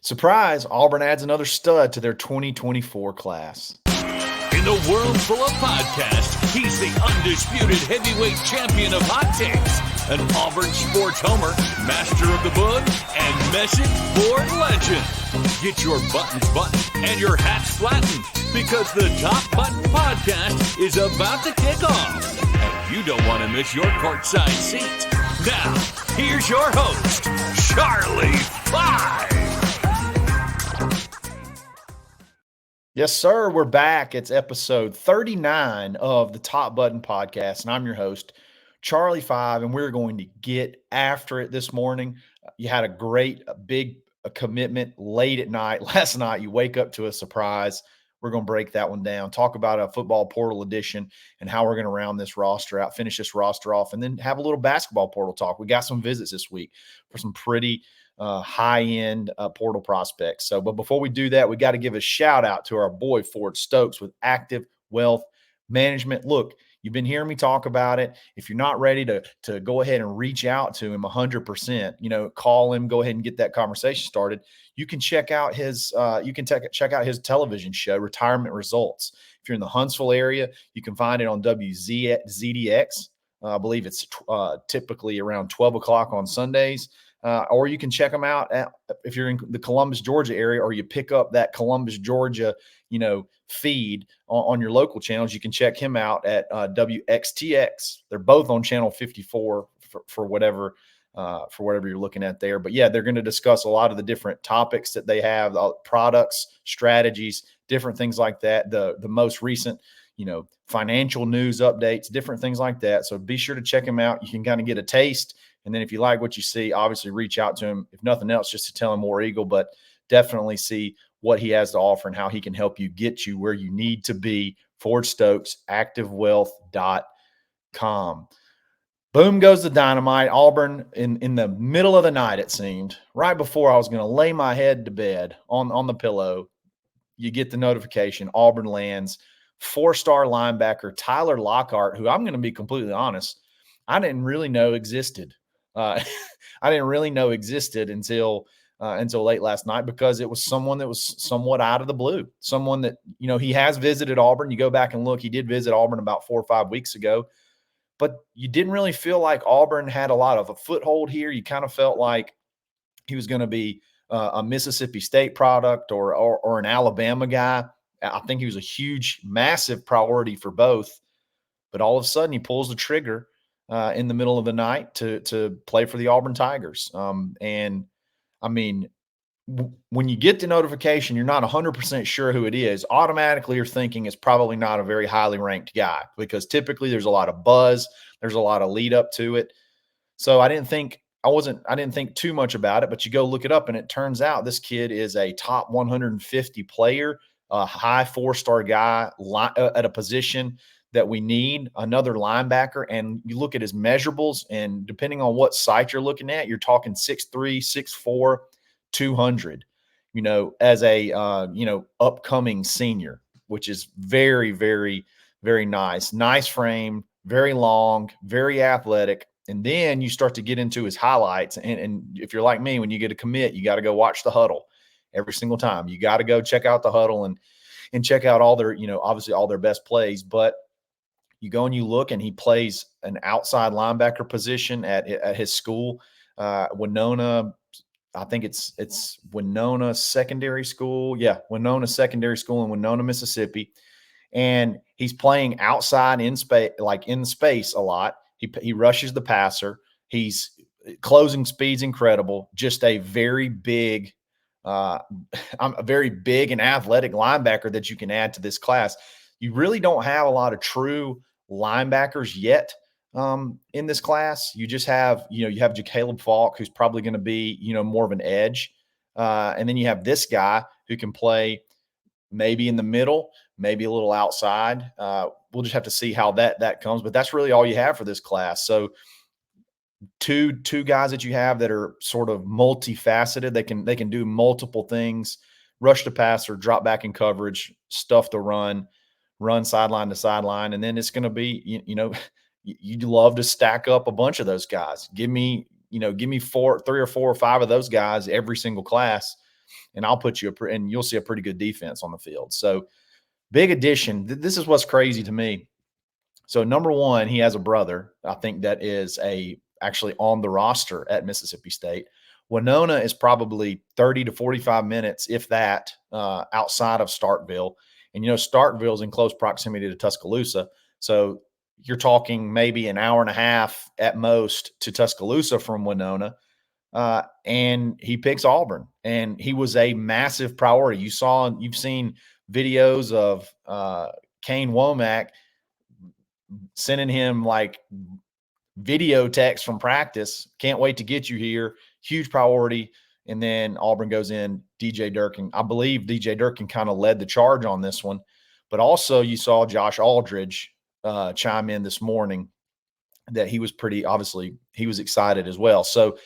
Surprise, Auburn adds another stud to their 2024 class. In a world full of podcasts, he's the undisputed heavyweight champion of hot takes, an Auburn sports homer, master of the book, and message board legend. Get your buttons buttoned and your hats flattened because the Top Button Podcast is about to kick off. And you don't want to miss your courtside seat. Now, here's your host, Charlie Five. Yes, sir. We're back. It's episode 39 of the Top Button Podcast, and I'm your host, Charlie Five, and we're going to get after it this morning. You had a great, big commitment late at night. Last night, you wake up to a surprise. We're going to break that one down, talk about a football portal edition and how we're going to round this roster out, finish this roster off, and then have a little basketball portal talk. We got some visits this week for some pretty high-end portal prospects. But before we do that, we got to give a shout out to our boy Ford Stokes with Active Wealth Management. Look, you've been hearing me talk about it. If you're not ready to go ahead and reach out to him 100%, call him, go ahead and get that conversation started. You can check out his check out his television show, Retirement Results. If you're in the Huntsville area, you can find it on WZDX. I believe it's typically around 12 o'clock on Sundays. Or you can check them out if you're in the Columbus, Georgia area, or you pick up that Columbus, Georgia, feed on your local channels. You can check him out at WXTX. They're both on channel 54 for whatever you're looking at there. But yeah, they're going to discuss a lot of the different topics that they have, products, strategies, different things like that. The most recent, financial news updates, different things like that. So be sure to check him out. You can kind of get a taste. And then if you like what you see, obviously reach out to him, if nothing else, just to tell him War Eagle, but definitely see what he has to offer and how he can help you get you where you need to be. Ford Stokes, activewealth.com. Boom goes the dynamite. Auburn in the middle of the night, it seemed, right before I was going to lay my head to bed on the pillow, you get the notification. Auburn lands four-star linebacker Tyler Lockhart, who I'm going to be completely honest, I didn't really know existed. I didn't really know existed until late last night because it was someone that was somewhat out of the blue. Someone that, he has visited Auburn. You go back and look, he did visit Auburn about 4 or 5 weeks ago, but you didn't really feel like Auburn had a lot of a foothold here. You kind of felt like he was going to be a Mississippi State product or an Alabama guy. I think he was a huge, massive priority for both, but all of a sudden he pulls the trigger in the middle of the night to play for the Auburn Tigers. And I mean, when you get the notification, you're not 100% sure who it is. Automatically, you're thinking it's probably not a very highly ranked guy because typically there's a lot of buzz. There's a lot of lead up to it. So I didn't think too much about it, but you go look it up and it turns out this kid is a top 150 player, a high 4-star guy at a position that we need, another linebacker. And you look at his measurables, and depending on what site you're looking at, you're talking 6'3", 6'4", 200, as a, upcoming senior, which is very, very, very nice. Nice frame, very long, very athletic. And then you start to get into his highlights. And if you're like me, when you get a commit, you got to go watch the huddle every single time. You got to go check out the huddle and check out all their, obviously all their best plays. But you go and you look, and he plays an outside linebacker position at his school, Winona. I think it's Winona Secondary School. Yeah, Winona Secondary School in Winona, Mississippi. And he's playing outside in space a lot. He rushes the passer. He's closing speed's incredible. Just a very big, a very big and athletic linebacker that you can add to this class. You really don't have a lot of true linebackers yet in this class. You just have, you have Caleb Falk, who's probably going to be, more of an edge. And then you have this guy who can play maybe in the middle, maybe a little outside. We'll just have to see how that comes, but that's really all you have for this class. So two guys that you have that are sort of multifaceted. They can do multiple things: rush the passer, drop back in coverage, stuff the run sideline to sideline. And then it's going to be, you'd love to stack up a bunch of those guys. Give me 3 or 4 or 5 of those guys every single class. and I'll put you and you'll see a pretty good defense on the field. So big addition. This is what's crazy to me. So number one, he has a brother, I think, that is actually on the roster at Mississippi State. Winona is probably 30 to 45 minutes, if that, outside of Starkville. And, Starkville is in close proximity to Tuscaloosa. So you're talking maybe an hour and a half at most to Tuscaloosa from Winona. And he picks Auburn. And he was a massive priority. You've seen videos of Kane Womack sending him like video text from practice. Can't wait to get you here. Huge priority. And then Auburn goes in, DJ Durkin. I believe DJ Durkin kind of led the charge on this one. But also you saw Josh Aldridge chime in this morning that he was he was excited as well. So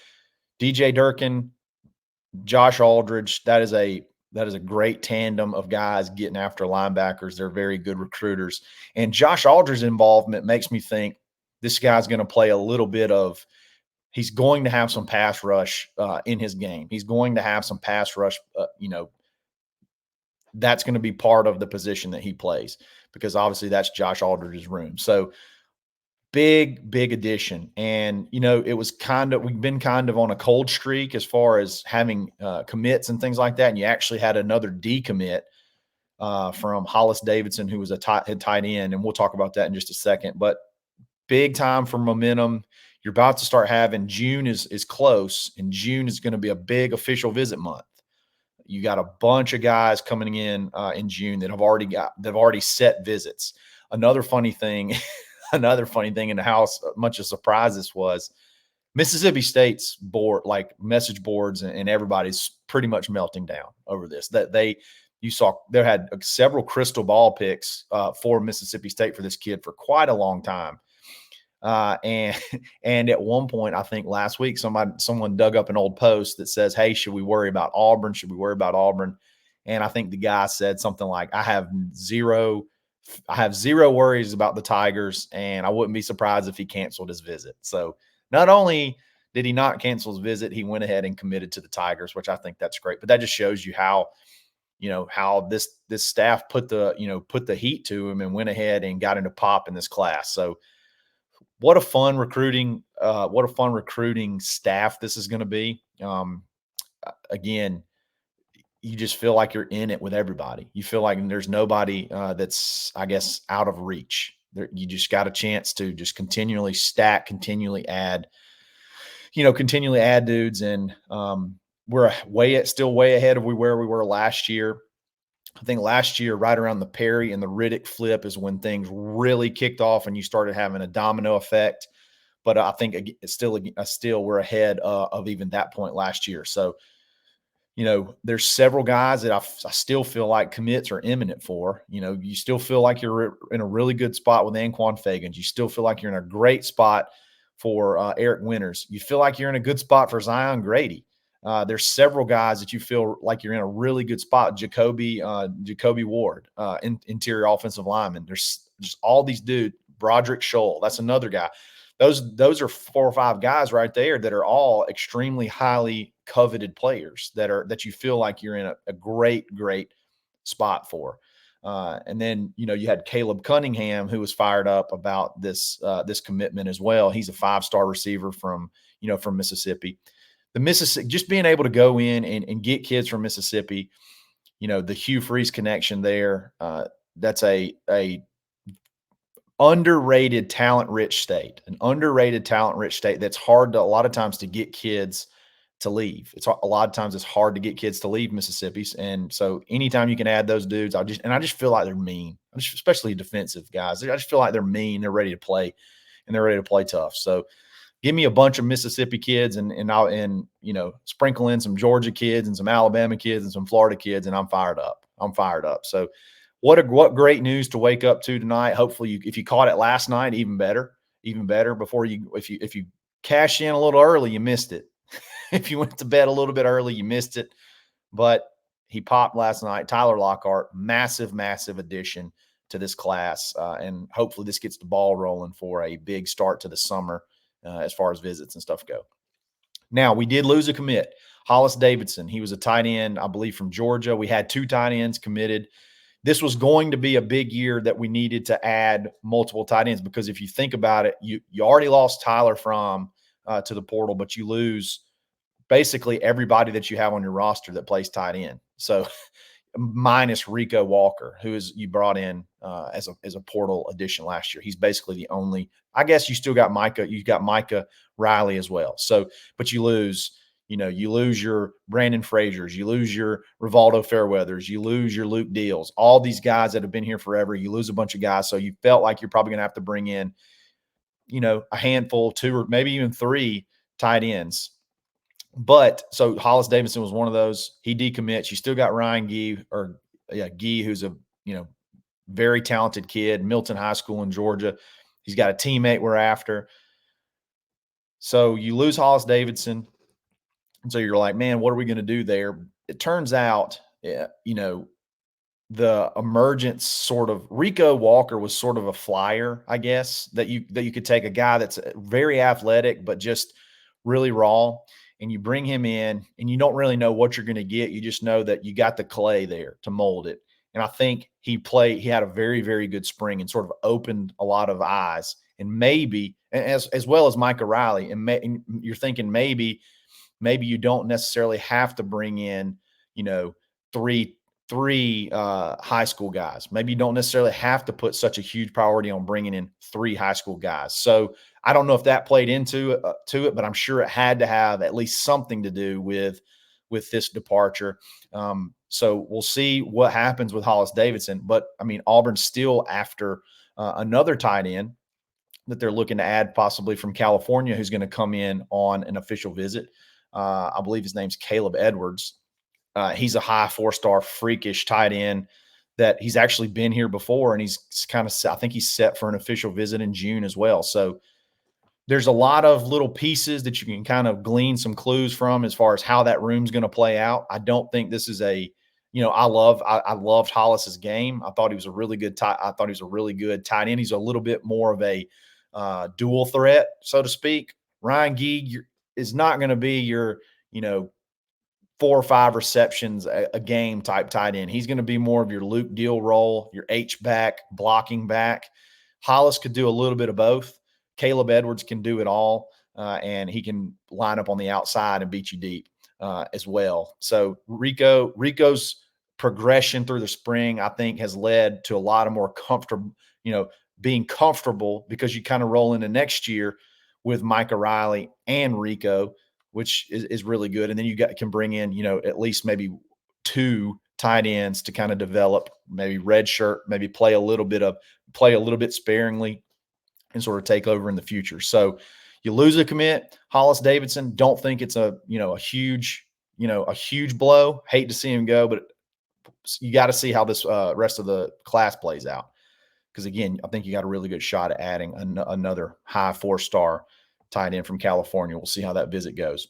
DJ Durkin, Josh Aldridge, that is a great tandem of guys getting after linebackers. They're very good recruiters. And Josh Aldridge's involvement makes me think this guy's going to play a little bit of – he's going to have some pass rush in his game. He's going to have some pass rush, that's going to be part of the position that he plays because obviously that's Josh Aldridge's room. So big, big addition. And, it was we've been kind of on a cold streak as far as having commits and things like that. And you actually had another decommit from Hollis Davidson, who was a tight end. And we'll talk about that in just a second. But big time for momentum. You're about to start having June is close, and June is going to be a big official visit month. You got a bunch of guys coming in June that have already set visits. Another funny thing in the house, much a surprise this was, Mississippi State's board, like message boards and everybody's pretty much melting down over this. You saw there had several crystal ball picks for Mississippi State for this kid for quite a long time. And at one point, I think last week, someone dug up an old post that says, "Hey, should we worry about Auburn? Should we worry about Auburn?" And I think the guy said something like, I have zero worries about the Tigers, and I wouldn't be surprised if he canceled his visit. So not only did he not cancel his visit, he went ahead and committed to the Tigers, which I think that's great. But that just shows you how this staff put the heat to him and went ahead and got into pop in this class. So what a fun recruiting staff this is going to be. Again, you just feel like you're in it with everybody. You feel like there's nobody that's, I guess, out of reach. You just got a chance to just continually stack, continually add dudes. And we're still way ahead of where we were last year. I think last year, right around the Perry and the Riddick flip is when things really kicked off and you started having a domino effect. But I think it's still we're ahead of even that point last year. So, there's several guys that I still feel like commits are imminent for. You still feel like you're in a really good spot with Anquan Fagans. You still feel like you're in a great spot for Eric Winters. You feel like you're in a good spot for Zion Grady. There's several guys that you feel like you're in a really good spot. Jacoby Ward, interior offensive lineman. There's just all these dudes. Broderick Scholl, that's another guy. Those are 4 or 5 guys right there that are all extremely highly coveted players that you feel like you're in a great spot for. And then, you had Caleb Cunningham, who was fired up about this commitment as well. He's a 5-star receiver from Mississippi. Just being able to go in and get kids from Mississippi, the Hugh Freeze connection there, that's a underrated talent-rich state, that's hard a lot of times to get kids to leave. A lot of times it's hard to get kids to leave Mississippi. And so anytime you can add those dudes, I just feel like they're mean, especially defensive guys. I just feel like they're mean. They're ready to play, and they're ready to play tough. So give me a bunch of Mississippi kids and sprinkle in some Georgia kids and some Alabama kids and some Florida kids, and I'm fired up. So what great news to wake up to tonight. Hopefully if you caught it last night, even better. If you cash in a little early, you missed it. If you went to bed a little bit early, you missed it. But he popped last night. Tyler Lockhart, massive addition to this class. And hopefully this gets the ball rolling for a big start to the summer as far as visits and stuff go. Now, we did lose a commit. Hollis Davidson, he was a tight end, I believe, from Georgia. We had 2 tight ends committed. This was going to be a big year that we needed to add multiple tight ends, because if you think about it, you already lost Tyler Fromm to the portal, but you lose basically everybody that you have on your roster that plays tight end. So minus Rico Walker, who is you brought in as a portal addition last year. He's basically the only. I guess you still got Micah. You got Micah Riley as well. So, but you lose. You lose your Brandon Frazier's, you lose your Rivaldo Fairweathers, you lose your Luke Deals, all these guys that have been here forever. You lose a bunch of guys. So you felt like you're probably going to have to bring in, a handful, 2 or maybe even 3 tight ends. But so Hollis Davidson was one of those. He decommits. You still got Ryan Gee, who's a very talented kid, Milton High School in Georgia. He's got a teammate we're after. So you lose Hollis Davidson. And so you're like, man, what are we going to do there? It turns out, the emergence sort of Rico Walker was sort of a flyer, I guess, that you could take a guy that's very athletic, but just really raw, and you bring him in and you don't really know what you're going to get. You just know that you got the clay there to mold it. And I think he had a very, very good spring and sort of opened a lot of eyes, and maybe as well as Micah Riley. And you're thinking maybe you don't necessarily have to bring in, three high school guys. Maybe you don't necessarily have to put such a huge priority on bringing in 3 high school guys. So I don't know if that played into it, but I'm sure it had to have at least something to do with this departure. So we'll see what happens with Hollis Davidson. But I mean, Auburn's still after another tight end that they're looking to add, possibly from California, who's going to come in on an official visit. I believe his name's Caleb Edwards. He's a high 4-star freakish tight end that he's actually been here before, and he's I think he's set for an official visit in June as well. So there's a lot of little pieces that you can kind of glean some clues from as far as how that room's going to play out. I don't think this is I loved Hollis's game. I thought he was a really good tight end. He's a little bit more of a dual threat, so to speak. Ryan Gee is not going to be your, 4 or 5 receptions a game type tight end. He's going to be more of your Luke Deal role, your H-back, blocking back. Hollis could do a little bit of both. Caleb Edwards can do it all, and he can line up on the outside and beat you deep as well. So Rico's progression through the spring, I think, has led to a lot of more comfortable, being comfortable, because you kind of roll into next year with Micah Riley and Rico, which is really good. And then you can bring in, at least maybe 2 tight ends to kind of develop, maybe redshirt, maybe play a little bit sparingly and sort of take over in the future. So you lose a commit, Hollis Davidson. Don't think it's a huge blow. Hate to see him go, but you got to see how this rest of the class plays out. Because again, I think you got a really good shot at adding another high 4-star tight end from California. We'll see how that visit goes.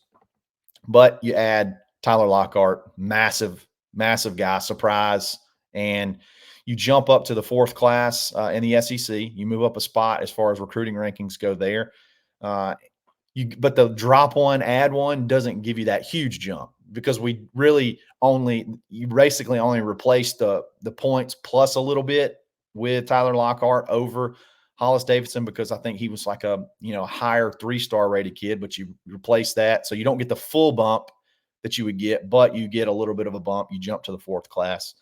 But you add Tyler Lockhart, massive guy, surprise, and you jump up to the 4th class in the SEC. You move up a spot as far as recruiting rankings go there. But the drop one, add one doesn't give you that huge jump, because you basically only replaced the points plus a little bit with Tyler Lockhart over Hollis Davidson, because I think he was like a higher 3-star rated kid, but you replace that. So you don't get the full bump that you would get, but you get a little bit of a bump. You jump to the 4th class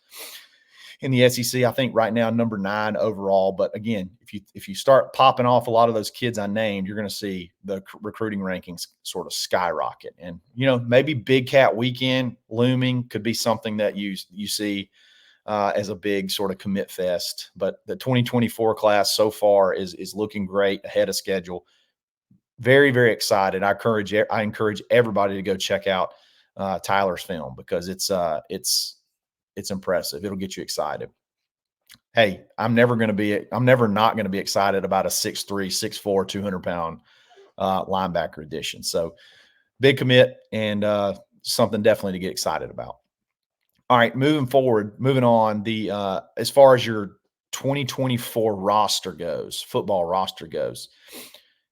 in the SEC. I think right now number 9 overall. But again, if you start popping off a lot of those kids I named, you're going to see the recruiting rankings sort of skyrocket. And maybe Big Cat Weekend looming could be something that you see as a big sort of commit fest. But the 2024 class so far is looking great, ahead of schedule. Very, very excited. I encourage everybody to go check out Tyler's film, because it's impressive. It'll get you excited. Hey, I'm never not going to be excited about a 6'3", 6'4", 200-pound linebacker edition. So big commit, and something definitely to get excited about. All right, moving on, as far as your 2024 roster goes, football roster goes,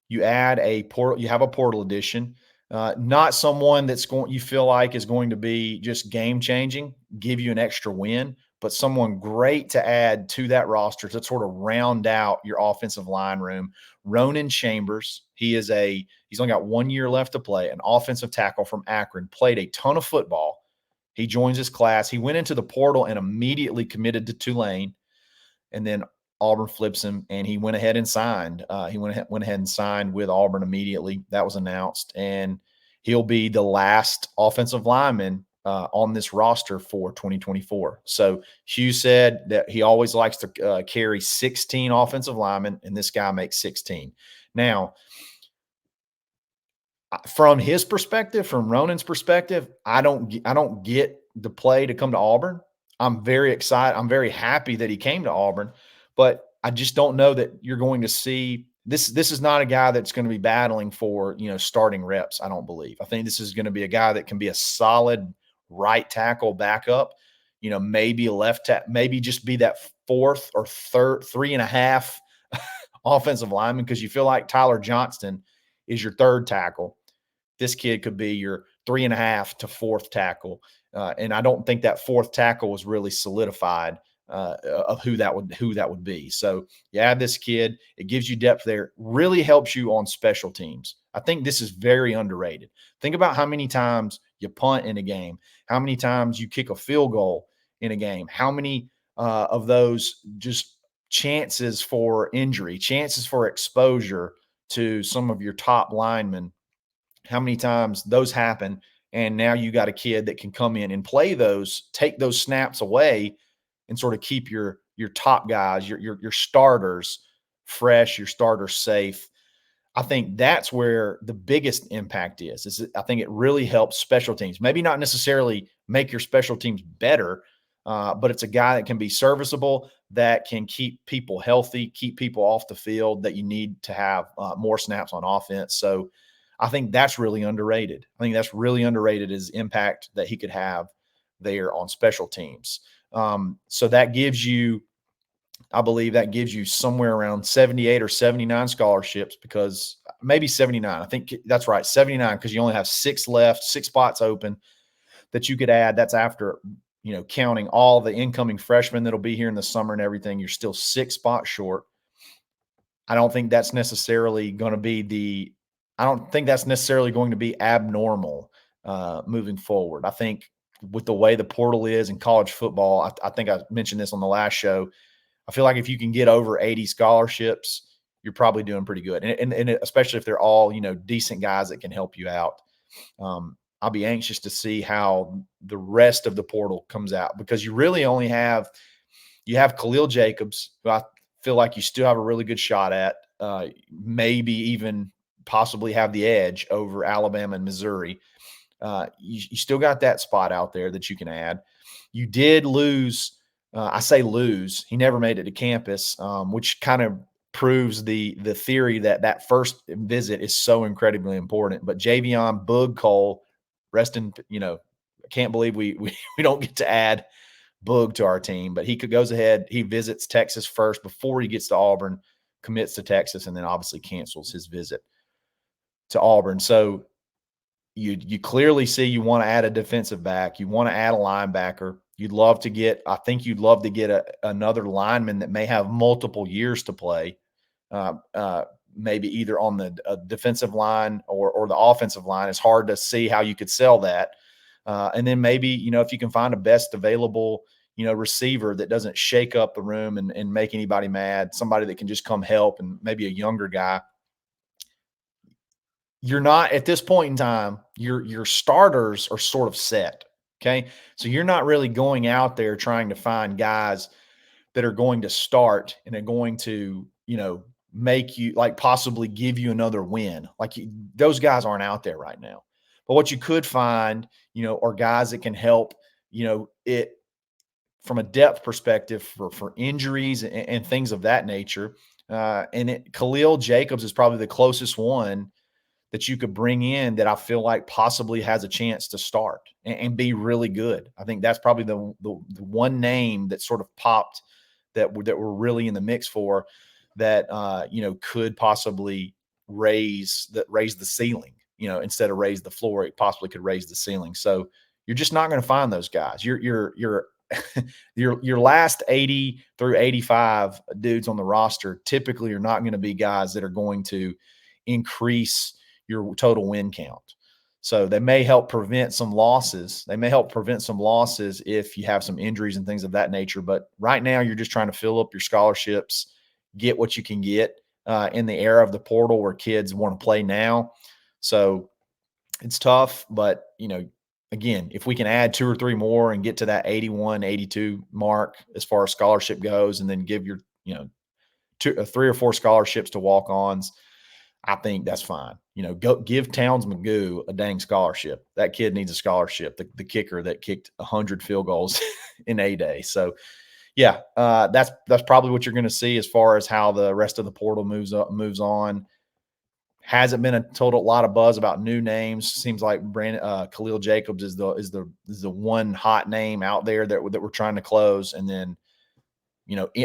you add you have a portal edition. Not someone you feel like is going to be just game changing, give you an extra win, but someone great to add to that roster to sort of round out your offensive line room. Ronan Chambers, he's only got 1 year left to play, an offensive tackle from Akron, played a ton of football. He joins his class. He went into the portal and immediately committed to Tulane, and then Auburn flips him, and he went ahead and signed. He went ahead and signed with Auburn immediately. That was announced, and he'll be the last offensive lineman on this roster for 2024. So Hugh said that he always likes to carry 16 offensive linemen, and this guy makes 16. Now, from his perspective, from Ronan's perspective, I don't get the play to come to Auburn. I'm very excited. I'm very happy that he came to Auburn, but I just don't know that you're going to see this. This is not a guy that's going to be battling for, starting reps. I don't believe. I think this is going to be a guy that can be a solid right tackle backup, maybe a left tackle, maybe just be that fourth or third, 3.5 offensive lineman, because you feel like Tyler Johnston is your third tackle. This kid could be your 3.5 to fourth tackle. And I don't think that fourth tackle was really solidified of who that would be. So you add this kid, it gives you depth there, really helps you on special teams. I think this is very underrated. Think about how many times you punt in a game, how many times you kick a field goal in a game, how many of those just chances for injury, chances for exposure to some of your top linemen, how many times those happen. And now you got a kid that can come in and play those, take those snaps away, and sort of keep your top guys, your starters fresh, your starters safe. I think that's where the biggest impact is I think it really helps special teams. Maybe not necessarily make your special teams better, but it's a guy that can be serviceable, that can keep people healthy, keep people off the field, that you need to have more snaps on offense. So I think that's really underrated. I think that's really underrated, his impact that he could have there on special teams. So that gives you, I believe that gives you somewhere around 78 or 79 scholarships, because maybe 79. I think that's right, 79, because you only have 6 left, 6 spots open that you could add. That's after, counting all the incoming freshmen that'll be here in the summer and everything. You're still 6 spots short. I don't think that's necessarily going to be abnormal moving forward. I think with the way the portal is in college football, I think I mentioned this on the last show. I feel like if you can get over 80 scholarships, you're probably doing pretty good. And especially if they're all, decent guys that can help you out. I'll be anxious to see how the rest of the portal comes out, because you really only have Khalil Jacobs, who I feel like you still have a really good shot at, maybe even possibly have the edge over Alabama and Missouri. You still got that spot out there that you can add. You did lose. I say lose. He never made it to campus, which kind of proves the theory that first visit is so incredibly important. But Javion Boog Cole, I can't believe we don't get to add Boog to our team, but he goes ahead. He visits Texas first before he gets to Auburn, commits to Texas, and then obviously cancels his visit to Auburn. So you clearly see you want to add a defensive back. You want to add a linebacker. I think you'd love to get another lineman that may have multiple years to play, maybe either on the defensive line or the offensive line. It's hard to see how you could sell that. And then maybe, if you can find a best available, receiver that doesn't shake up the room and make anybody mad, somebody that can just come help, and maybe a younger guy. You're not, at this point in time, your starters are sort of set. Okay. So you're not really going out there trying to find guys that are going to start and are going to, make you, like, possibly give you another win. Those guys aren't out there right now. But what you could find, are guys that can help, it from a depth perspective for injuries and things of that nature. Khalil Jacobs is probably the closest one that you could bring in that I feel like possibly has a chance to start and be really good. I think that's probably the one name that sort of popped that we're really in the mix for, that could possibly raise the ceiling instead of raise the floor, it possibly could raise the ceiling. So you're just not going to find those guys. Your last 80 through 85 dudes on the roster typically are not going to be guys that are going to increase your total win count. So they may help prevent some losses. They may help prevent some losses if you have some injuries and things of that nature. But right now, you're just trying to fill up your scholarships, get what you can get in the era of the portal where kids want to play now. So it's tough, but, again, if we can add 2 or 3 more and get to that 81, 82 mark as far as scholarship goes, and then give your, 3 or 4 scholarships to walk-ons, I think that's fine. Go give Towns Magoo a dang scholarship. That kid needs a scholarship. The kicker that kicked 100 field goals in A-Day. So, yeah, that's probably what you're going to see as far as how the rest of the portal moves on. Hasn't been a total lot of buzz about new names. Seems like Khalil Jacobs is the one hot name out there that we're trying to close, and then.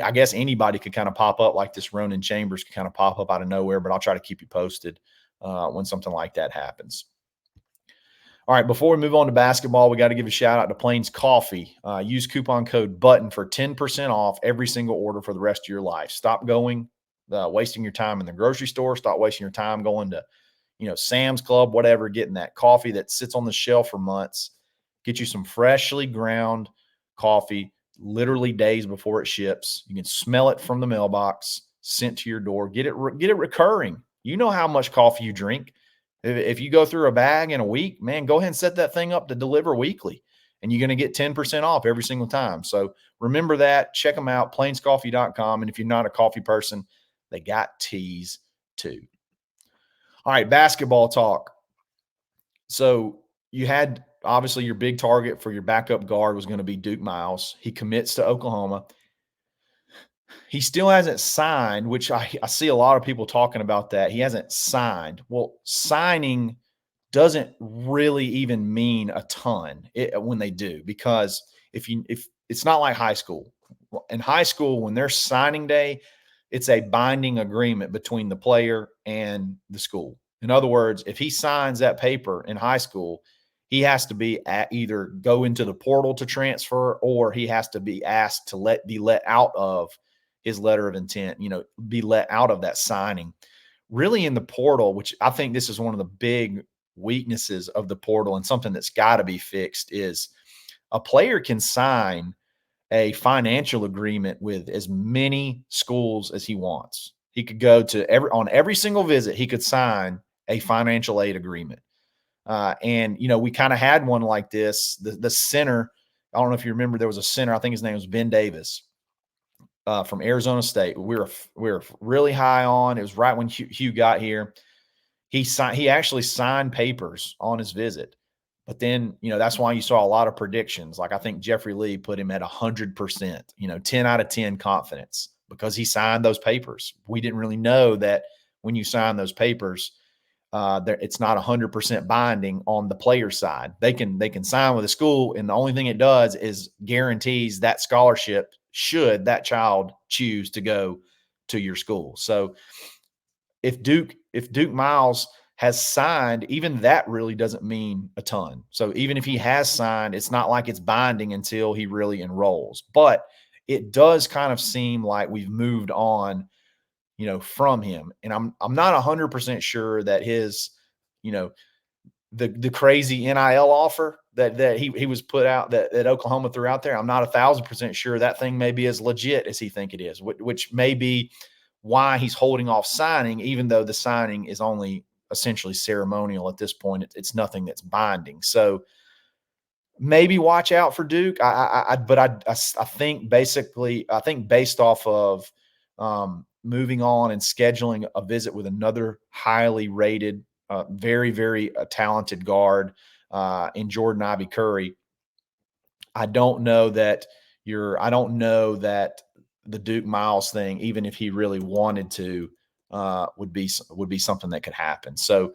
I guess anybody could kind of pop up like this. Ronan Chambers could kind of pop up out of nowhere, but I'll try to keep you posted when something like that happens. All right, before we move on to basketball, we got to give a shout out to Plains Coffee. Use coupon code BUTTON for 10% off every single order for the rest of your life. Stop wasting your time in the grocery store. Stop wasting your time going to, Sam's Club, whatever, getting that coffee that sits on the shelf for months. Get you some freshly ground coffee literally days before it ships. You can smell it from the mailbox, sent to your door. Get it recurring. You know how much coffee you drink. If you go through a bag in a week, man, go ahead and set that thing up to deliver weekly, and you're going to get 10% off every single time. So remember that. Check them out, plainscoffee.com. And if you're not a coffee person, they got teas too. All right, basketball talk. So you had – obviously, your big target for your backup guard was going to be Duke Miles. He commits to Oklahoma. He still hasn't signed, which I see a lot of people talking about that. He hasn't signed. Well, signing doesn't really even mean a ton when they do, because if it's not like high school. In high school, when there's signing day, it's a binding agreement between the player and the school. In other words, if he signs that paper in high school, he has to be either go into the portal to transfer, or he has to be asked to be let out of his letter of intent, be let out of that signing. Really, in the portal, which I think this is one of the big weaknesses of the portal and something that's got to be fixed, is a player can sign a financial agreement with as many schools as he wants. He could go to on every single visit, he could sign a financial aid agreement. And we kind of had one like this. The center, I don't know if you remember, there was a center, I think his name was Ben Davis, from Arizona State. We were really high on. It was right when Hugh got here. He actually signed papers on his visit. But then, that's why you saw a lot of predictions. Like I think Jeffrey Lee put him at 100%, 10 out of 10 confidence, because he signed those papers. We didn't really know that when you sign those papers, it's not 100% binding on the player side. They can sign with a school, and the only thing it does is guarantees that scholarship should that child choose to go to your school. So if Duke Miles has signed, even that really doesn't mean a ton. So even if he has signed, it's not like it's binding until he really enrolls. But it does kind of seem like we've moved on, from him. And I'm not 100% sure that his, the crazy NIL offer that he was put out, that Oklahoma threw out there, I'm not 1,000% sure that thing may be as legit as he think it is, which may be why he's holding off signing, even though the signing is only essentially ceremonial at this point. It's nothing that's binding. So maybe watch out for Duke. But I think basically, based off of moving on and scheduling a visit with another highly rated, very, very talented guard in Jordan Ivy Curry, I don't know that the Duke Miles thing, even if he really wanted to, would be something that could happen. So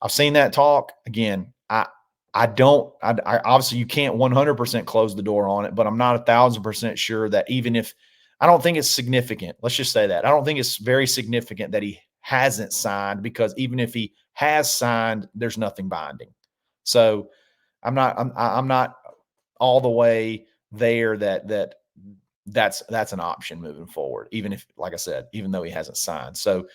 I've seen that talk. Again, I obviously you can't 100% close the door on it, but I'm not 1,000% sure that, even if, I don't think it's significant. Let's just say that. I don't think it's very significant that he hasn't signed, because even if he has signed, there's nothing binding. So I'm not all the way there that's an option moving forward, even if, like I said, even though he hasn't signed. So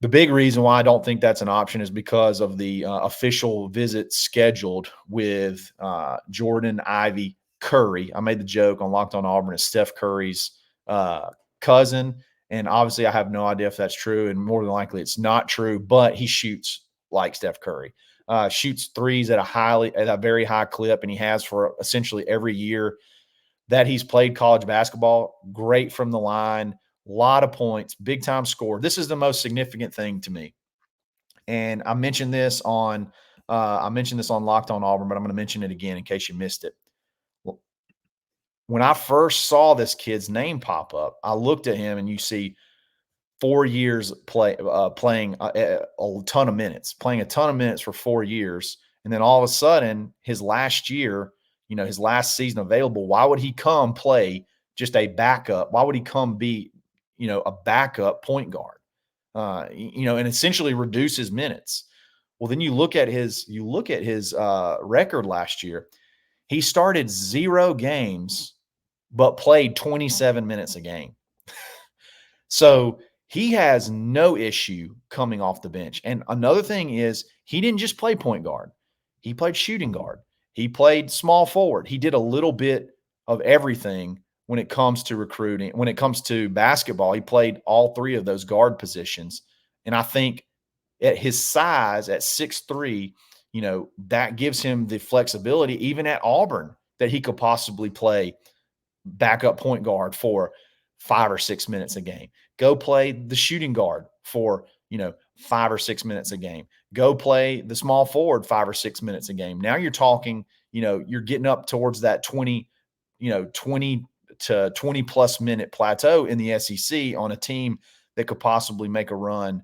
the big reason why I don't think that's an option is because of the official visit scheduled with Jordan Ivy Curry. I made the joke on Locked On Auburn as Steph Curry's cousin, and obviously I have no idea if that's true, and more than likely it's not true, but he shoots like Steph Curry. Shoots threes at a very high clip, and he has for essentially every year that he's played college basketball. Great from the line, a lot of points, big time score. This is the most significant thing to me. And I mentioned this on Locked On Auburn, but I'm going to mention it again in case you missed it. When I first saw this kid's name pop up, I looked at him, and you see 4 years playing a ton of minutes, for 4 years. And then all of a sudden, his last year, his last season available, why would he come play just a backup? Why would he come be, a backup point guard, and essentially reduce his minutes? Well, then you look at his record last year. He started 0 games, but played 27 minutes a game. So he has no issue coming off the bench. And another thing is, he didn't just play point guard. He played shooting guard. He played small forward. He did a little bit of everything when it comes to recruiting. When it comes to basketball, he played all 3 of those guard positions. And I think at his size, at 6'3", that gives him the flexibility, even at Auburn, that he could possibly play backup point guard for 5 or 6 minutes a game. Go play the shooting guard for, 5 or 6 minutes a game. Go play the small forward 5 or 6 minutes a game. Now you're talking, you're getting up towards that 20 to 20 plus minute plateau in the SEC on a team that could possibly make a run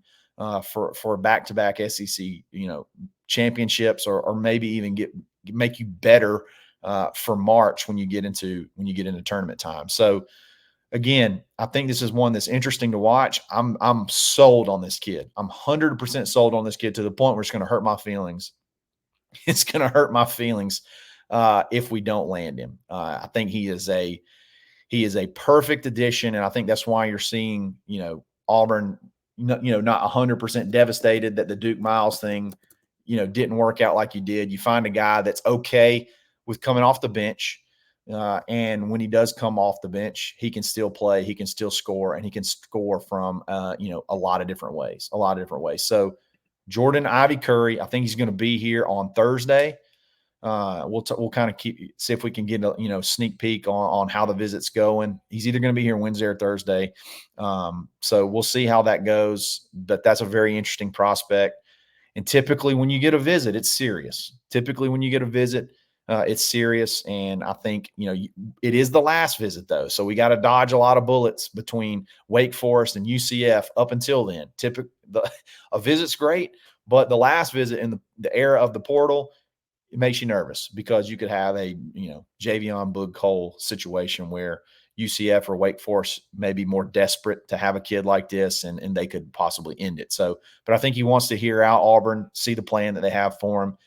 for back-to-back SEC, championships, or maybe even make you better for March when you get into tournament time. So again, I think this is one that's interesting to watch. I'm sold on this kid. I'm 100% sold on this kid, to the point where it's going to hurt my feelings. It's going to hurt my feelings if we don't land him. I think he is a perfect addition, and I think that's why you're seeing, Auburn, not 100% devastated that the Duke Miles thing, didn't work out like you did. You find a guy that's okay with coming off the bench. And when he does come off the bench, he can still play, he can still score, and he can score from, a lot of different ways. So Jordan Ivy Curry, I think he's going to be here on Thursday. We'll kind of see if we can get a sneak peek on how the visit's going. He's either going to be here Wednesday or Thursday. So we'll see how that goes, but that's a very interesting prospect. And typically when you get a visit, it's serious. It's serious. And I think, it is the last visit though. So we got to dodge a lot of bullets between Wake Forest and UCF up until then. A visit's great, but the last visit in the era of the portal, it makes you nervous, because you could have a, Javion Boog-Cole situation where UCF or Wake Forest may be more desperate to have a kid like this, and they could possibly end it. So, but I think he wants to hear out Auburn, see the plan that they have for him.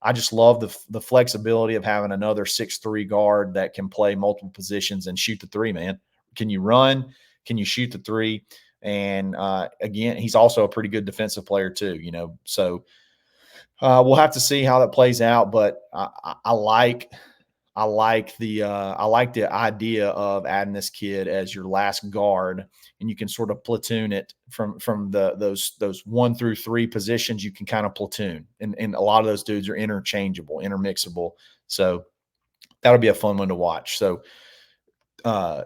I just love the flexibility of having another 6'3" guard that can play multiple positions and shoot the three, man. Can you run? Can you shoot the three? And again, he's also a pretty good defensive player too, so we'll have to see how that plays out, but I like the idea of adding this kid as your last guard, and you can sort of platoon it from those 1 through 3 positions. You can kind of platoon, and a lot of those dudes are interchangeable, intermixable. So that'll be a fun one to watch. So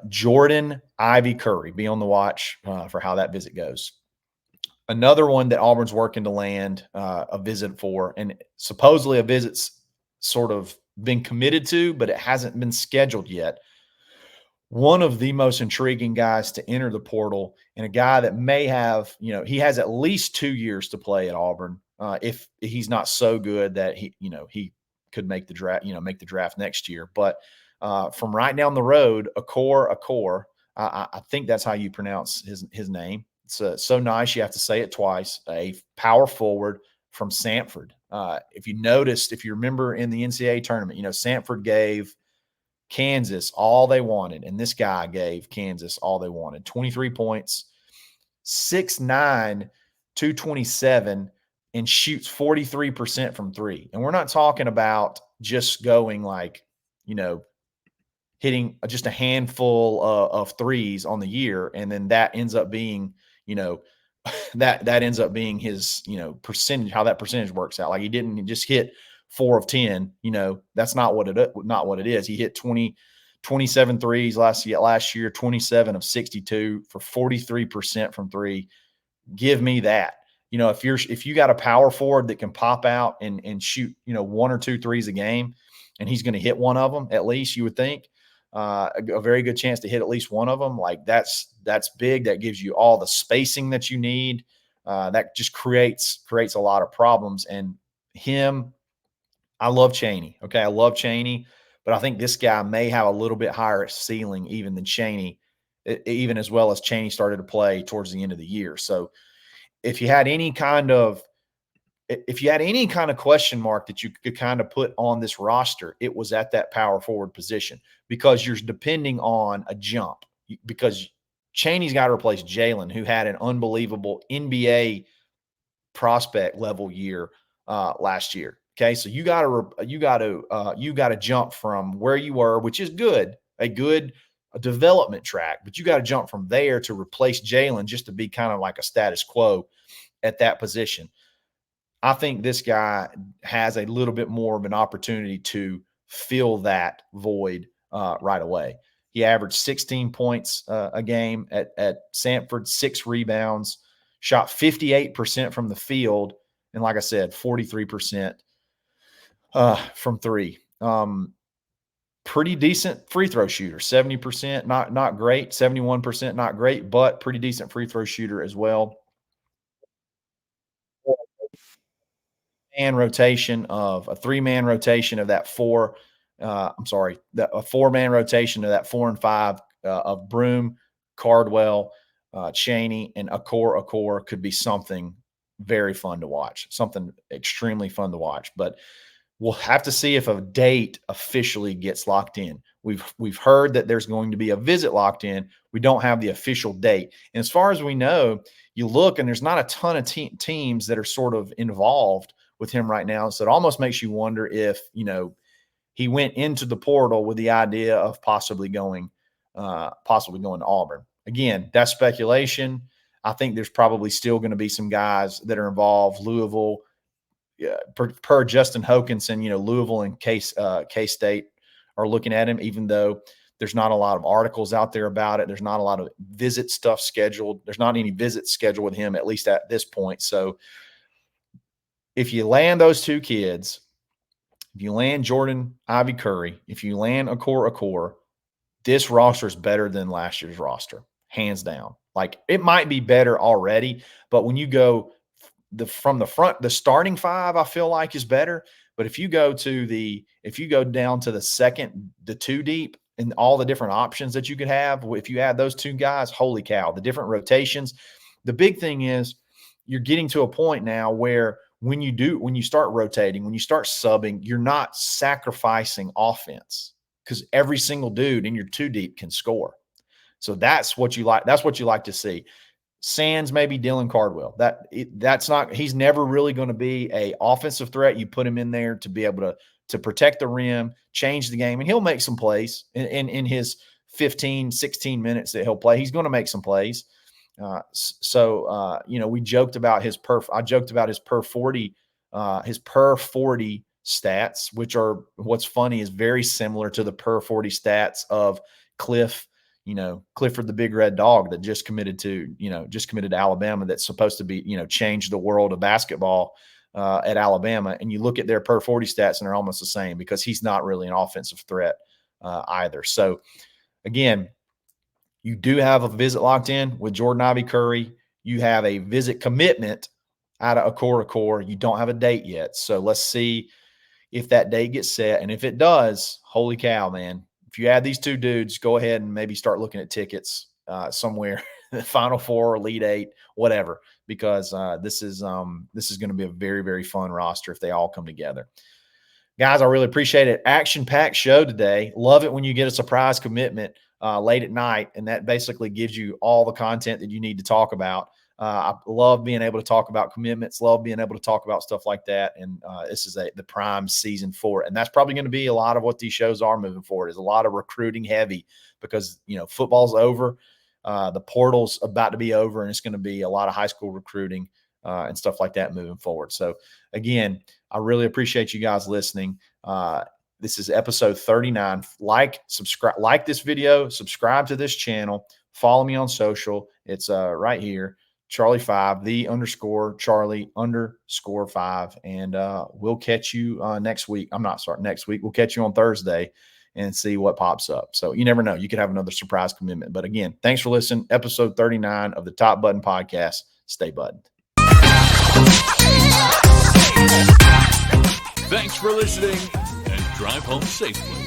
Jordan Ivy Curry, be on the watch for how that visit goes. Another one that Auburn's working to land a visit for, and supposedly a visit's sort of been committed to, but it hasn't been scheduled yet. One of the most intriguing guys to enter the portal, and a guy that may have, he has at least 2 years to play at Auburn. If he's not so good that he could make the draft next year. But from right down the road, Akor, I think that's how you pronounce his name. It's so nice you have to say it twice. A power forward from Samford. If you remember in the NCAA tournament, Samford gave Kansas all they wanted, and this guy gave Kansas all they wanted. 23 points, 6'9", 227, and shoots 43% from three. And we're not talking about just going hitting just a handful of threes on the year, and then that ends up being, that ends up being his, percentage, how that percentage works out. Like, he didn't just hit 4 of 10, that's not what it is. He hit 27 threes last year, 27 of 62 for 43% from three. Give me that. If you got a power forward that can pop out and shoot, 1 or 2 threes a game, and he's going to hit one of them, at least, you would think, a very good chance to hit at least one of them. Like, that's big. That gives you all the spacing that you need. That just creates a lot of problems. And I love Chaney. Okay. I love Chaney, but I think this guy may have a little bit higher ceiling even than Chaney, even as well as Chaney started to play towards the end of the year. So if you had any kind of question mark that you could kind of put on this roster, it was at that power forward position, because you're depending on a jump, because Chaney's got to replace Jalen, who had an unbelievable NBA prospect level year last year. Okay. So you got to jump from where you were, which is a good development track, but you got to jump from there to replace Jalen, just to be kind of like a status quo at that position. I think this guy has a little bit more of an opportunity to fill that void right away. He averaged 16 points a game at Samford, 6 rebounds, shot 58% from the field, and like I said, 43% from three. Pretty decent free throw shooter, 70%, not great, 71%, not great, but pretty decent free throw shooter as well. A 3-man rotation of that a 4-man rotation of that 4 and 5 of Broome, Cardwell, Chaney, and Okor could be something very fun to watch, something extremely fun to watch. But we'll have to see if a date officially gets locked in. We've heard that there's going to be a visit locked in. We don't have the official date. And as far as we know, you look and there's not a ton of teams that are sort of involved with him right now. So it almost makes you wonder if, he went into the portal with the idea of possibly going to Auburn. Again, that's speculation. I think there's probably still going to be some guys that are involved. Louisville, per Justin Hokanson, Louisville and K-State are looking at him, even though there's not a lot of articles out there about it. There's not a lot of visit stuff scheduled. There's not any visits scheduled with him, at least at this point. So if you land those two kids, if you land Jordan Ivy Curry, if you land Okor, this roster is better than last year's roster, hands down. Like, it might be better already, but when you go from the front, the starting 5, I feel like, is better. But if you go down to the second, the 2 deep, and all the different options that you could have, if you add those 2 guys, holy cow, the different rotations. The big thing is you're getting to a point now where when you start rotating, when you start subbing, you're not sacrificing offense, because every single dude in your 2 deep can score. So that's what you like. That's what you like to see. Sans, maybe Dylan Cardwell. He's never really going to be a offensive threat. You put him in there to be able to protect the rim, change the game, and he'll make some plays in his 15, 16 minutes that he'll play. He's going to make some plays. We joked about his per 40 stats, which are, what's funny is very similar to the per 40 stats of Clifford the Big Red Dog that just committed to Alabama. That's supposed to be, change the world of basketball at Alabama. And you look at their per 40 stats and they're almost the same, because he's not really an offensive threat either. So again, you do have a visit locked in with Jordan Ivy Curry. You have a visit commitment out of Okor. You don't have a date yet. So let's see if that date gets set. And if it does, holy cow, man. If you add these 2 dudes, go ahead and maybe start looking at tickets somewhere, the Final Four, Elite Eight, whatever, because this is going to be a very, very fun roster if they all come together. Guys, I really appreciate it. Action-packed show today. Love it when you get a surprise commitment late at night, and that basically gives you all the content that you need to talk about. I love being able to talk about commitments, love being able to talk about stuff like that, and this is the prime season for it. And that's probably going to be a lot of what these shows are moving forward, is a lot of recruiting heavy because, football's over. The portal's about to be over, and it's going to be a lot of high school recruiting and stuff like that moving forward. So, again, I really appreciate you guys listening. This is episode 39. Subscribe, like this video, subscribe to this channel, follow me on social. It's right here, Charlie5, _Charlie_5. And we'll catch you next week. Next week. We'll catch you on Thursday and see what pops up. So you never know. You could have another surprise commitment. But again, thanks for listening. Episode 39 of the Top Button Podcast. Stay buttoned. Thanks for listening, and drive home safely.